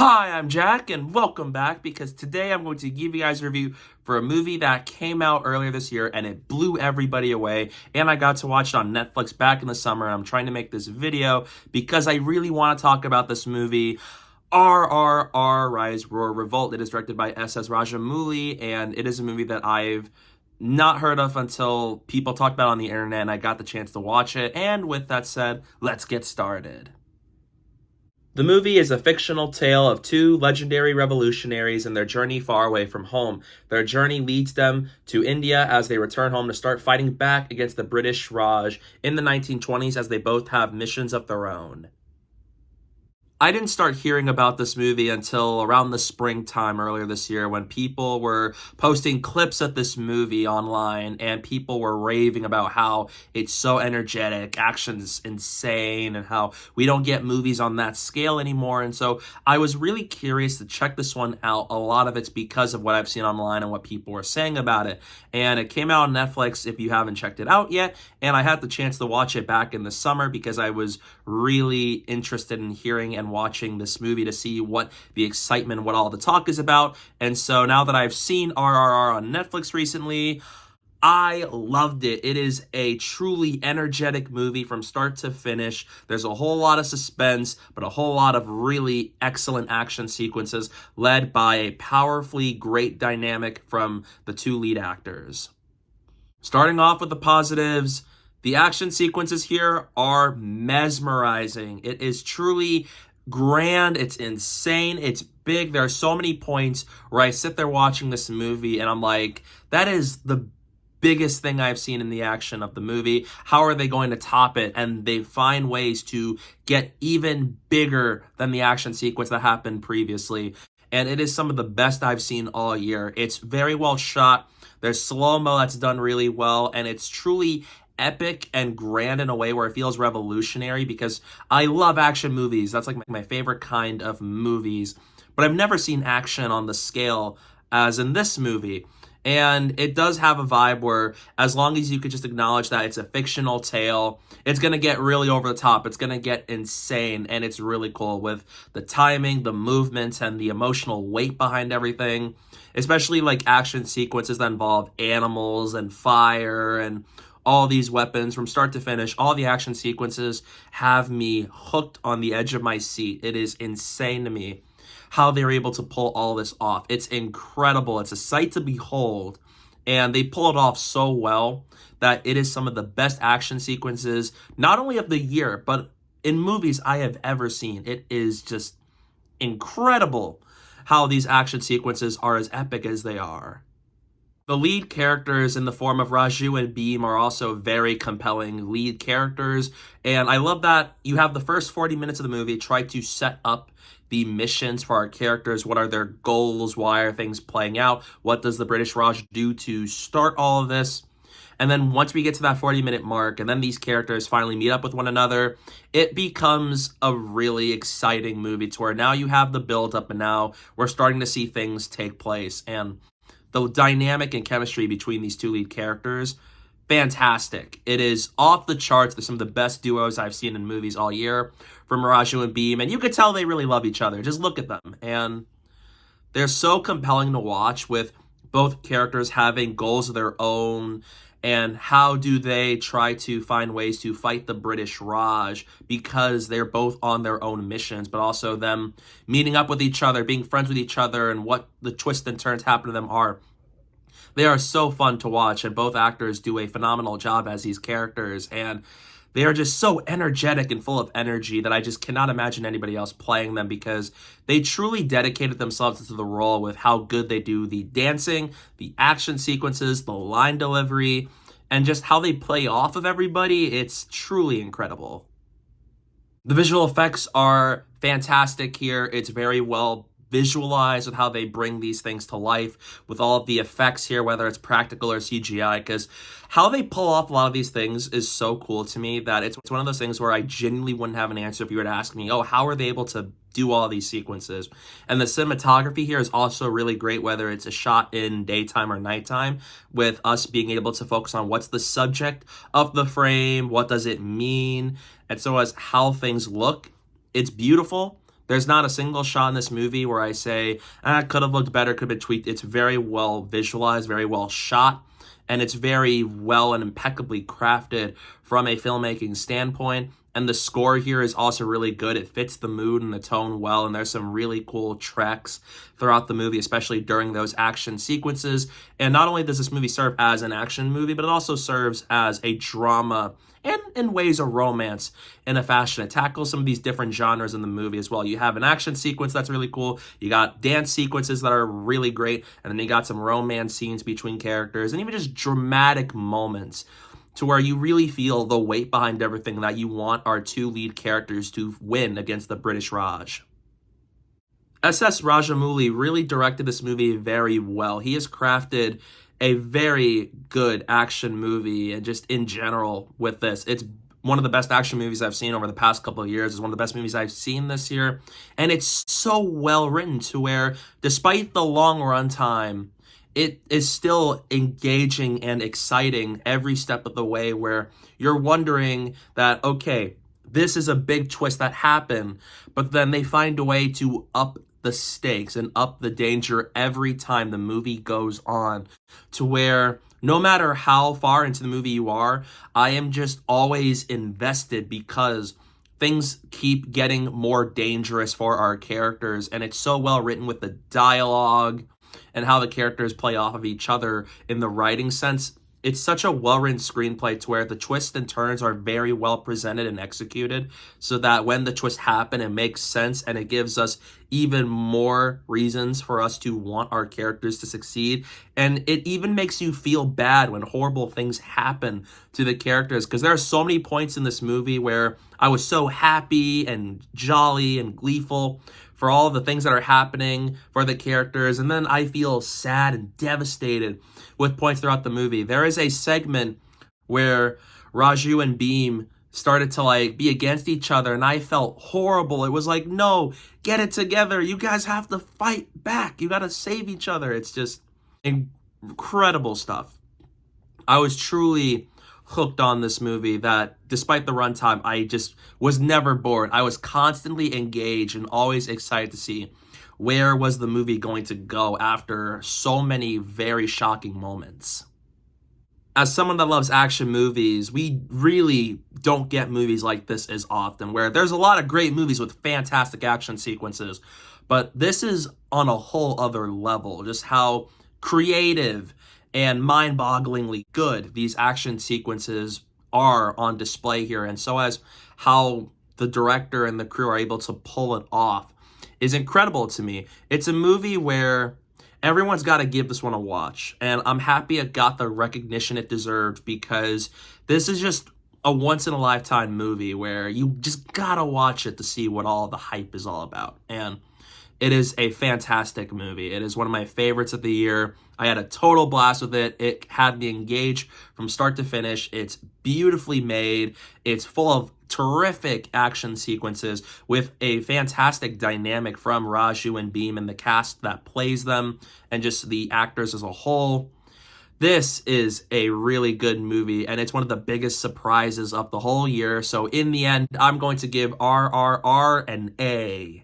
Hi, I'm Jack, and welcome back, because today I'm going to give you guys a review for a movie that came out earlier this year, and it blew everybody away, and I got to watch it on Netflix back in the summer, and I'm trying to make this video because I really want to talk about this movie, RRR, Rise, Roar, Revolt. It is directed by S.S. Rajamouli, and it is a movie that I've not heard of until people talked about it on the internet, and I got the chance to watch it, and with that said, let's get started. The movie is a fictional tale of two legendary revolutionaries and their journey far away from home. Their journey leads them to India as they return home to start fighting back against the British Raj in the 1920s, as they both have missions of their own. I didn't start hearing about this movie until around the springtime earlier this year, when people were posting clips of this movie online and people were raving about how it's so energetic, action's insane, and how we don't get movies on that scale anymore. And so I was really curious to check this one out. A lot of it's because of what I've seen online and what people were saying about it. And it came out on Netflix if you haven't checked it out yet. And I had the chance to watch it back in the summer because I was really interested in hearing and watching this movie to see what the excitement, what all the talk is about. And so now that I've seen RRR on Netflix recently, I loved it. It is a truly energetic movie from start to finish. There's a whole lot of suspense, but a whole lot of really excellent action sequences led by a powerfully great dynamic from the two lead actors. Starting off with the positives, the action sequences here are mesmerizing. It is truly grand, it's insane, it's big. There are so many points where I sit there watching this movie and I'm like, that is the biggest thing I've seen in the action of the movie. How are they going to top it? And they find ways to get even bigger than the action sequence that happened previously. And it is some of the best I've seen all year. It's very well shot. There's slow-mo that's done really well, and it's truly epic and grand in a way where it feels revolutionary, because I love action movies. That's like my favorite kind of movies. But I've never seen action on the scale as in this movie. And it does have a vibe where, as long as you could just acknowledge that it's a fictional tale, it's going to get really over the top. It's going to get insane. And it's really cool with the timing, the movements, and the emotional weight behind everything. Especially like action sequences that involve animals and fire and all these weapons from start to finish. All the action sequences have me hooked on the edge of my seat. It is insane to me how they're able to pull all this off. It's incredible. It's a sight to behold. And they pull it off so well that it is some of the best action sequences, not only of the year, but in movies I have ever seen. It is just incredible how these action sequences are as epic as they are. The lead characters in the form of Raju and Beam are also very compelling lead characters. And I love that you have the first 40 minutes of the movie try to set up the missions for our characters. What are their goals? Why are things playing out? What does the British Raj do to start all of this? And then once we get to that 40-minute mark, and then these characters finally meet up with one another, it becomes a really exciting movie to where now you have the build-up, and now we're starting to see things take place. And the dynamic and chemistry between these two lead characters, fantastic. It is off the charts. They're some of the best duos I've seen in movies all year from Raju and Beam, and you could tell they really love each other. Just look at them. And they're so compelling to watch, with both characters having goals of their own, and how do they try to find ways to fight the British Raj, because they're both on their own missions, but also them meeting up with each other, being friends with each other, and what the twists and turns happen to them are. They are so fun to watch, and both actors do a phenomenal job as these characters, and they are just so energetic and full of energy that I just cannot imagine anybody else playing them, because they truly dedicated themselves to the role with how good they do the dancing, the action sequences, the line delivery, and just how they play off of everybody. It's truly incredible. The visual effects are fantastic here. It's very well visualized with how they bring these things to life with all of the effects here, whether it's practical or CGI, because how they pull off a lot of these things is so cool to me that it's one of those things where I genuinely wouldn't have an answer if you were to ask me, oh, how are they able to do all these sequences? And the cinematography here is also really great, whether it's a shot in daytime or nighttime, with us being able to focus on what's the subject of the frame, what does it mean, and so as how things look. It's beautiful, There's not a single shot in this movie where I say, it could have looked better, could have been tweaked. It's very well visualized, very well shot, and it's very well and impeccably crafted from a filmmaking standpoint. And the score here is also really good. It fits the mood and the tone well, and there's some really cool tracks throughout the movie, especially during those action sequences. And not only does this movie serve as an action movie, but it also serves as a drama and in ways a romance in a fashion. It tackles some of these different genres in the movie as well. You have an action sequence that's really cool. You got dance sequences that are really great. And then you got some romance scenes between characters and even just dramatic moments to where you really feel the weight behind everything that you want our two lead characters to win against the British Raj. SS Rajamouli really directed this movie very well. He has crafted a very good action movie, and just in general with this. It's one of the best action movies I've seen over the past couple of years. It's one of the best movies I've seen this year. And it's so well written to where, despite the long run time, it is still engaging and exciting every step of the way, where you're wondering that, okay, this is a big twist that happened, but then they find a way to up the stakes and up the danger every time the movie goes on, to where no matter how far into the movie you are, I am just always invested because things keep getting more dangerous for our characters. And it's so well written with the dialogue and how the characters play off of each other in the writing sense. It's such a well-written screenplay to where the twists and turns are very well presented and executed, so that when the twists happen, it makes sense and it gives us even more reasons for us to want our characters to succeed. And it even makes you feel bad when horrible things happen to the characters, because there are so many points in this movie where I was so happy and jolly and gleeful for all of the things that are happening for the characters, and then I feel sad and devastated with points throughout the movie. There is a segment where Raju and Beam started to be against each other, and I felt horrible. It was like, no, get it together. You guys have to fight back. You got to save each other. It's just incredible stuff. I was truly hooked on this movie, that despite the runtime, I just was never bored. I was constantly engaged and always excited to see where was the movie going to go after so many very shocking moments. As someone that loves action movies, we really don't get movies like this as often, where there's a lot of great movies with fantastic action sequences, but this is on a whole other level, just how creative and mind-bogglingly good these action sequences are on display here. And so as how the director and the crew are able to pull it off is incredible to me. It's a movie where everyone's got to give this one a watch. And I'm happy it got the recognition it deserved, because this is just a once-in-a-lifetime movie where you just gotta watch it to see what all the hype is all about. And it is a fantastic movie. It is one of my favorites of the year. I had a total blast with it. It had me engaged from start to finish. It's beautifully made. It's full of terrific action sequences with a fantastic dynamic from Raju and Beam and the cast that plays them, and just the actors as a whole. This is a really good movie, and it's one of the biggest surprises of the whole year. So in the end, I'm going to give RRR an A.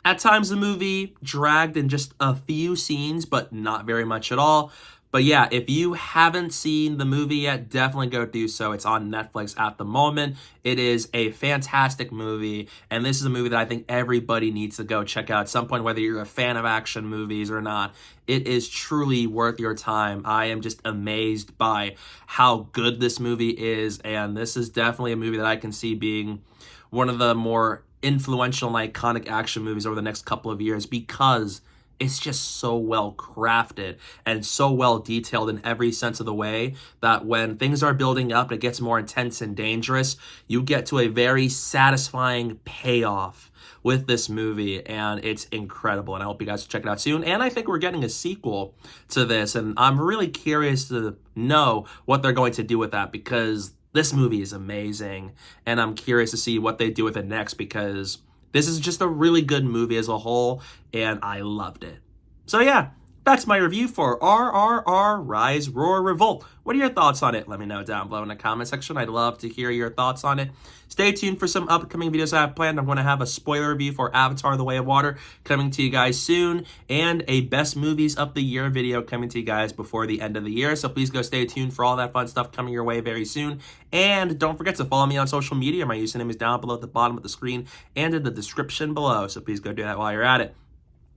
At times, the movie dragged in just a few scenes, but not very much at all. But yeah, if you haven't seen the movie yet, definitely go do so. It's on Netflix at the moment. It is a fantastic movie, and this is a movie that I think everybody needs to go check out at some point, whether you're a fan of action movies or not. It is truly worth your time. I am just amazed by how good this movie is, and this is definitely a movie that I can see being one of the more influential and iconic action movies over the next couple of years, because it's just so well crafted and so well detailed in every sense of the way that when things are building up, it gets more intense and dangerous, you get to a very satisfying payoff with this movie, and it's incredible. And I hope you guys check it out soon. And I think we're getting a sequel to this, and I'm really curious to know what they're going to do with that, because this movie is amazing, and I'm curious to see what they do with it next, because this is just a really good movie as a whole, and I loved it. So yeah, that's my review for RRR Rise, Roar, Revolt. What are your thoughts on it? Let me know down below in the comment section. I'd love to hear your thoughts on it. Stay tuned for some upcoming videos I have planned. I'm going to have a spoiler review for Avatar: The Way of Water coming to you guys soon, and a best movies of the year video coming to you guys before the end of the year. So please go stay tuned for all that fun stuff coming your way very soon. And don't forget to follow me on social media. My username is down below at the bottom of the screen and in the description below. So please go do that while you're at it.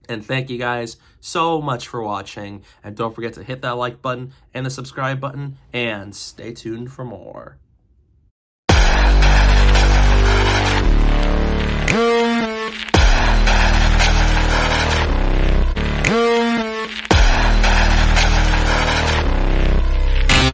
And thank you guys so much for watching. And don't forget to hit that like button and the subscribe button. And stay tuned for more.